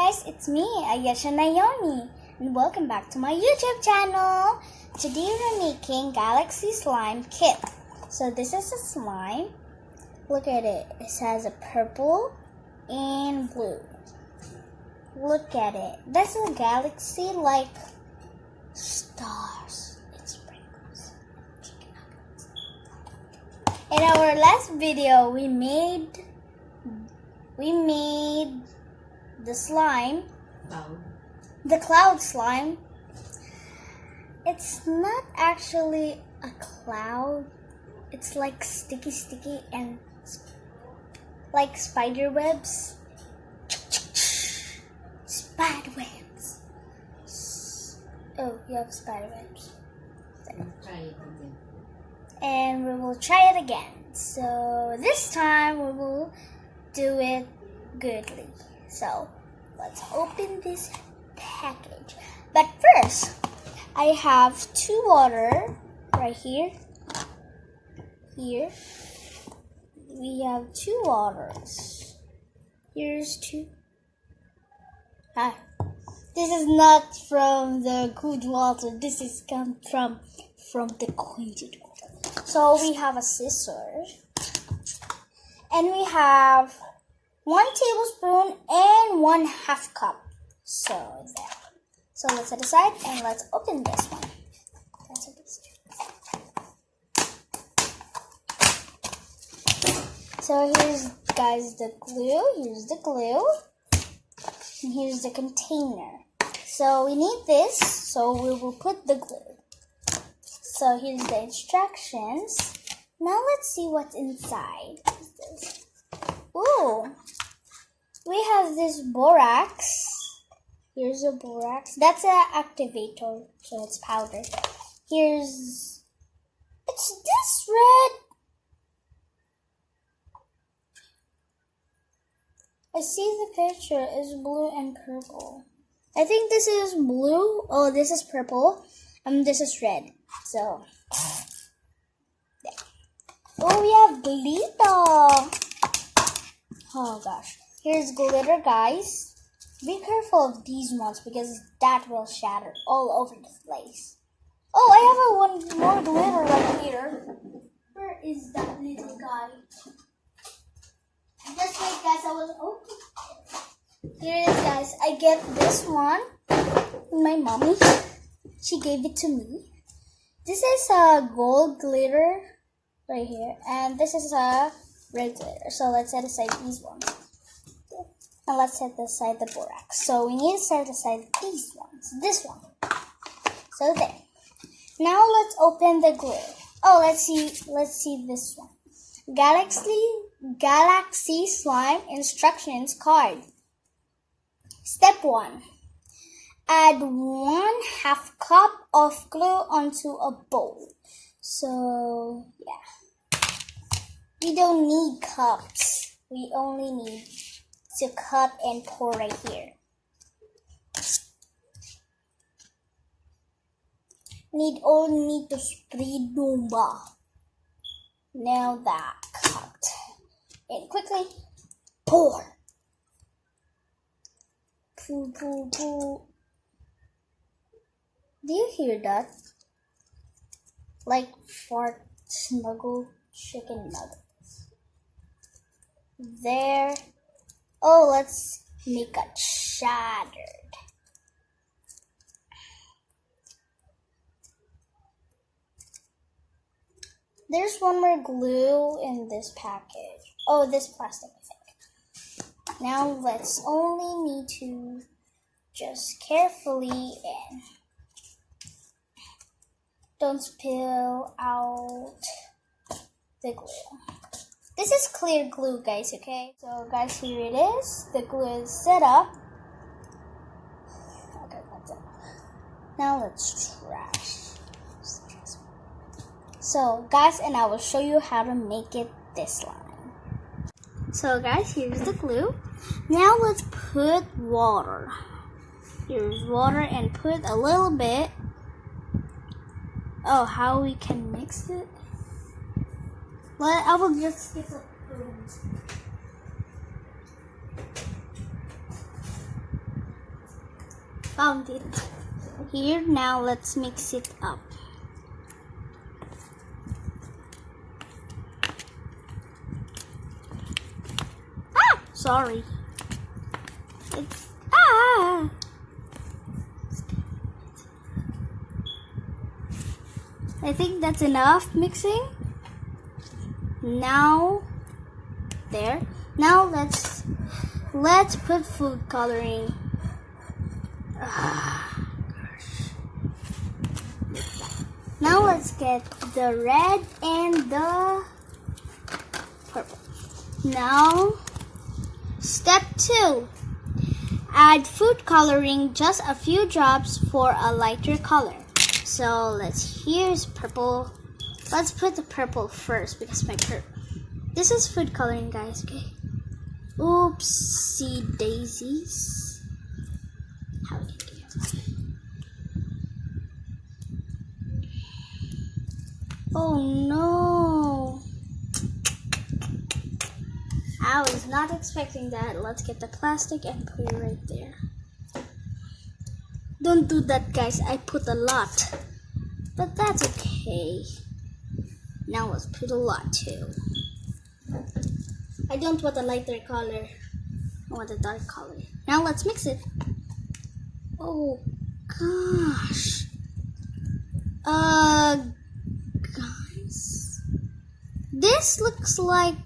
guys, it's me, Ayesha Naomi, and welcome back to my YouTube channel. Today we're making Galaxy Slime Kit. So this is a slime. Look at it. It has a purple and blue. Look at it. That's a galaxy like stars. It sprinkles chicken nuggets. In our last video, we made the slime, the cloud slime. It's not actually a cloud. It's like sticky and like spider webs. Spider webs. Oh, you have spider webs. Try it again. And we will try it again. So this time we will do it goodly. So let's open this package. But first, I have 2 water right here. Here. We have 2 waters. Here's 2. This is not from the good water. This is come from the quented water. So we have a scissor. And we have 1 tablespoon and 1/2 cup. So there. So let's set aside and let's open this one. So here's, guys, the glue. Here's the glue. And here's the container. So we need this. So we will put the glue. So here's the instructions. Now let's see what's inside. What's this? Ooh. We have this borax. Here's a borax. That's an activator, so it's powder. It's this red. I see the picture is blue and purple. I think this is blue. Oh, this is purple. This is red. So, yeah. Oh, we have glitter. Oh gosh. Here's glitter, guys. Be careful of these ones because that will shatter all over the place. Oh, I have one more glitter right here. Where is that little guy? Just wait, guys. I was open. Here it is, guys. I get this one. My mommy, she gave it to me. This is a gold glitter right here, and this is a red glitter. So let's set aside these ones. And let's set aside the borax. So we need to set aside these ones. This one. So there. Now let's open the glue. Oh, let's see this one. Galaxy Slime Instructions Card. Step 1. Add 1/2 cup of glue onto a bowl. So, yeah. We don't need cups. We only need to cut and pour right here. Only need to spread numba. Now that cut. And quickly pour. Poo, poo, poo. Do you hear that? Like fart snuggle chicken nuggets. There. Oh, let's make it shattered. There's one more glue in this package. Oh, this plastic, I think. Now let's only need to just carefully and don't spill out the glue. This is clear glue, guys, okay? So, guys, here it is. The glue is set up. Okay, that's it. Now let's trash. So, guys, and I will show you how to make it this slime. So, guys, here's the glue. Now let's put water. Here's water and put a little bit. Oh, how we can mix it? I will just skip it. Found it. Here, now let's mix it up. Ah! Sorry. It's... Ah! I think that's enough mixing. Now, there. Now let's put food coloring. Now let's get the red and the purple. Now, step 2. Add food coloring, just a few drops for a lighter color. So here's purple. Let's put the purple first because this is food coloring, guys, okay? Oopsie daisies. How did it get? Oh no. I was not expecting that. Let's get the plastic and put it right there. Don't do that, guys. I put a lot. But that's okay. Now let's put a lot too. I don't want a lighter color. I want a dark color. Now let's mix it. Oh gosh. Guys. This looks like,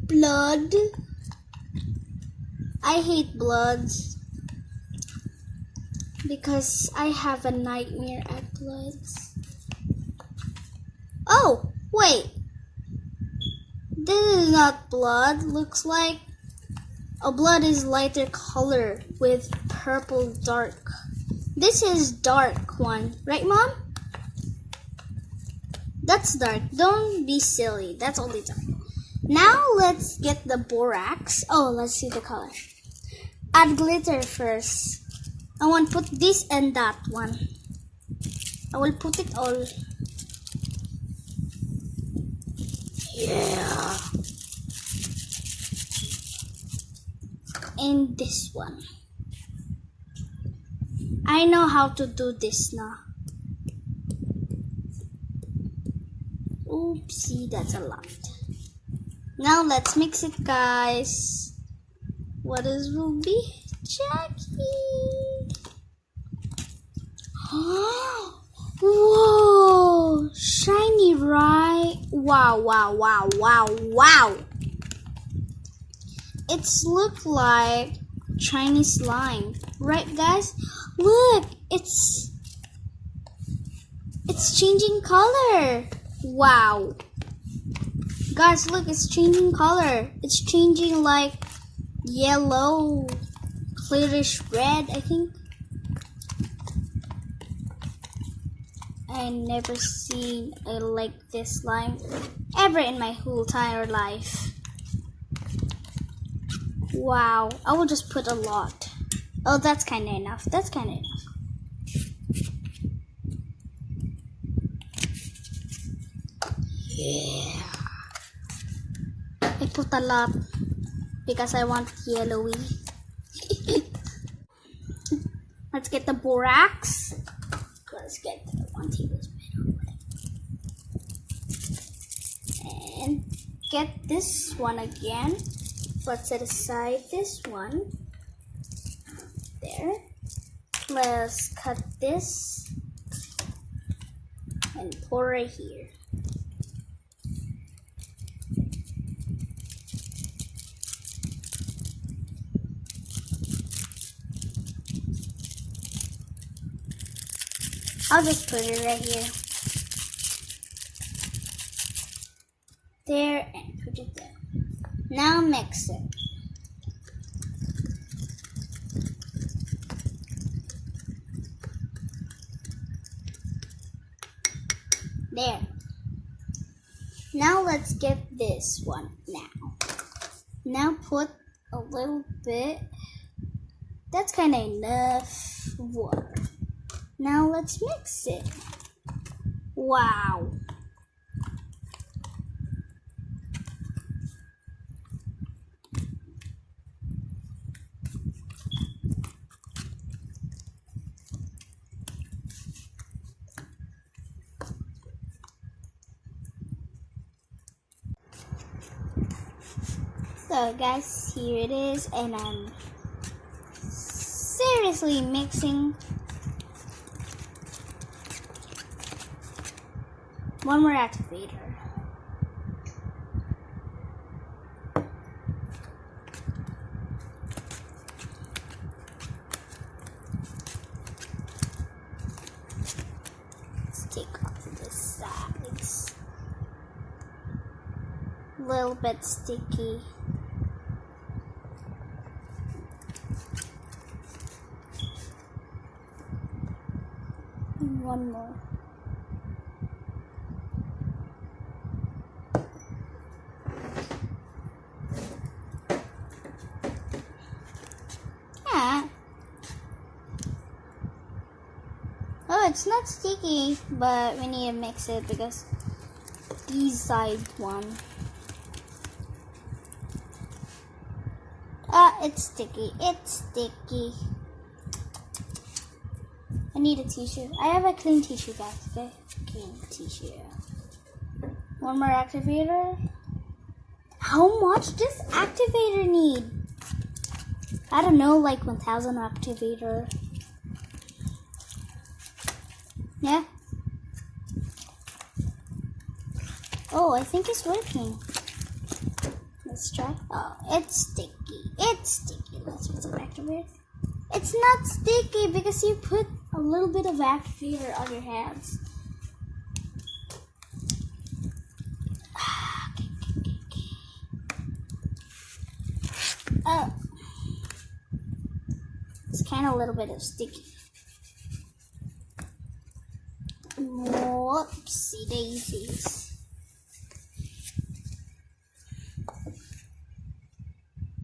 blood. I hate bloods because I have a nightmare at bloods. Oh, wait. This is not blood. Looks like a blood is lighter color with purple dark. This is dark one, right, Mom? That's dark. Don't be silly. That's only dark. Now let's get the borax. Oh, let's see the color. Add glitter first. I want to put this and that one. I will put it all. Yeah. And this one. I know how to do this now. Oopsie, that's a lot. Now let's mix it, guys. What is will be Jackie? Whoa! Shiny, right? Wow, wow, wow, wow, wow! It's look like Chinese slime, right, guys? Look, it's changing color. Wow. Guys, look, it's changing color. It's changing like yellow, clearish red, I think. I never seen a like this slime ever in my whole entire life. Wow, I will just put a lot. Oh, that's kind of enough. That's kind of enough. Yeah. I put a lot because I want yellowy. Let's get the borax. Let's get 1 tablespoon. And get this one again. Let's set aside this one. There. Let's cut this and pour it here. I'll just put it right here. There, and put it there. Now mix it. There. Now let's get this one now. Now put a little bit. That's kind of enough water. Now let's mix it. Wow. So guys, here it is, and I'm seriously mixing. One more activator. Let's take off the sides. A little bit sticky. And one more. Oh, it's not sticky, but we need to mix it because these side one. It's sticky. It's sticky. I need a tissue. I have a clean tissue, guys. Okay, clean tissue. One more activator. How much does activator need? I don't know, like 1,000 activator. Yeah. Oh, I think it's working. Let's try. Oh, it's sticky. It's sticky. Let's put some activator. It's not sticky because you put a little bit of activator on your hands. Oh. It's kind of a little bit of sticky. Whoopsie daisies.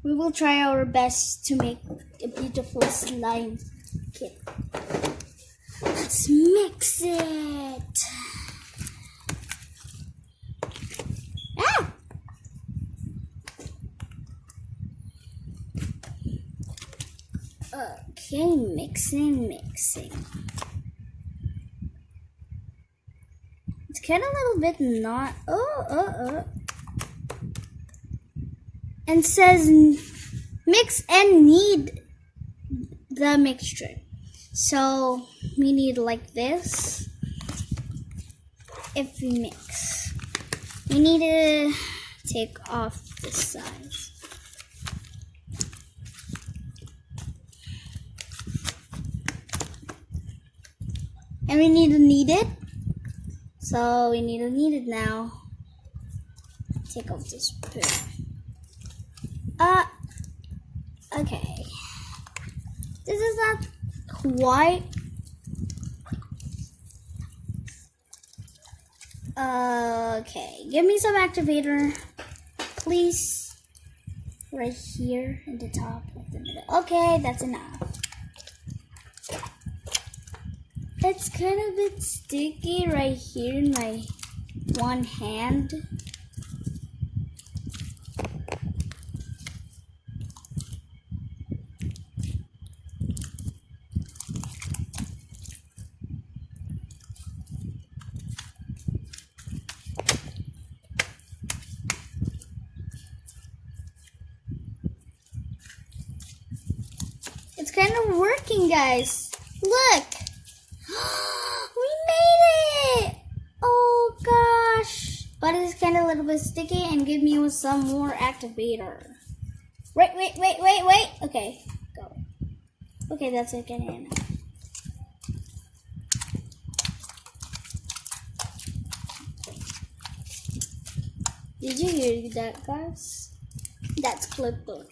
We will try our best to make a beautiful slime kit. Let's mix it. Ah! Okay, mixing. It's kind of a little bit not. And says mix and knead the mixture. So we need like this. If we mix, we need to take off the sides. And we need to knead it. So we need to knead it now. Take off this spoon. Okay. This is not quite. Okay. Give me some activator, please. Right here in the top of the middle. Okay, that's enough. It's kind of a bit sticky right here in my one hand. It's kind of working, guys. Look. We made it! Oh gosh. But it's kind of a little bit sticky and give me some more activator. Wait. Okay, go. Okay, that's it. Getting in. Did you hear that, guys? That's clipboard.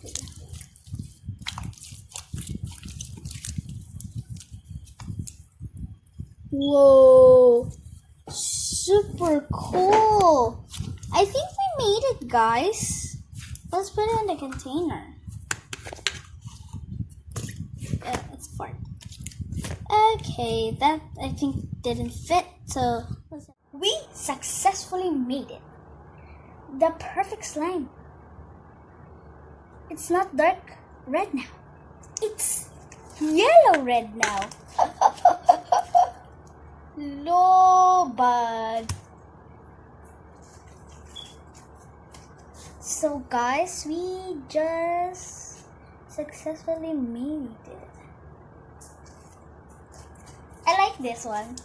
Whoa, super cool. I think we made it, guys. Let's put it in the container. It's fart. Okay, that I think didn't fit, so we successfully made it. The perfect slime. It's not dark red now. It's yellow red now. Low bud. So guys, we just successfully made it. I like this one.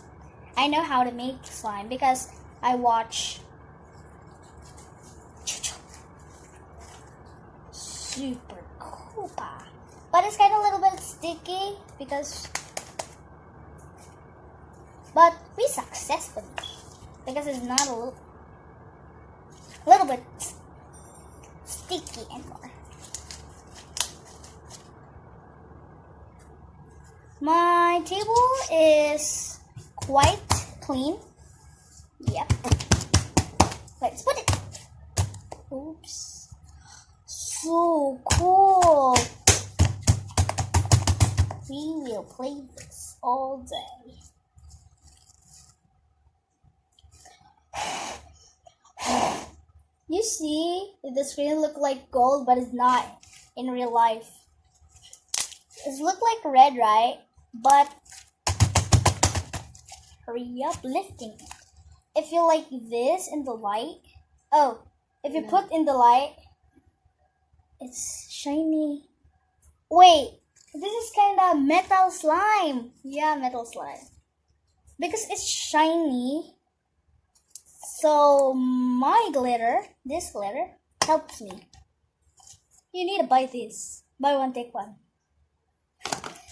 I know how to make slime because I watch Super Koopa. But it's kind of a little bit sticky but we successfully, because it's not a little bit sticky anymore. My table is quite clean. Yep. Let's put it. Oops. So cool. We will play this all day. You see, the screen look like gold, but it's not in real life. It look like red, right? But hurry up lifting it. If you like this in the light, if you put in the light, it's shiny. Wait, this is kind of metal slime. Yeah, metal slime. Because it's shiny, so my glitter, this glitter, helps me. You need to buy this. Buy one, take one.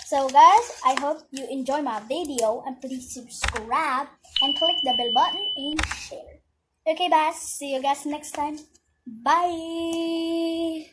So guys, I hope you enjoy my video and please subscribe and click the bell button and share. Okay guys, see you guys next time. Bye.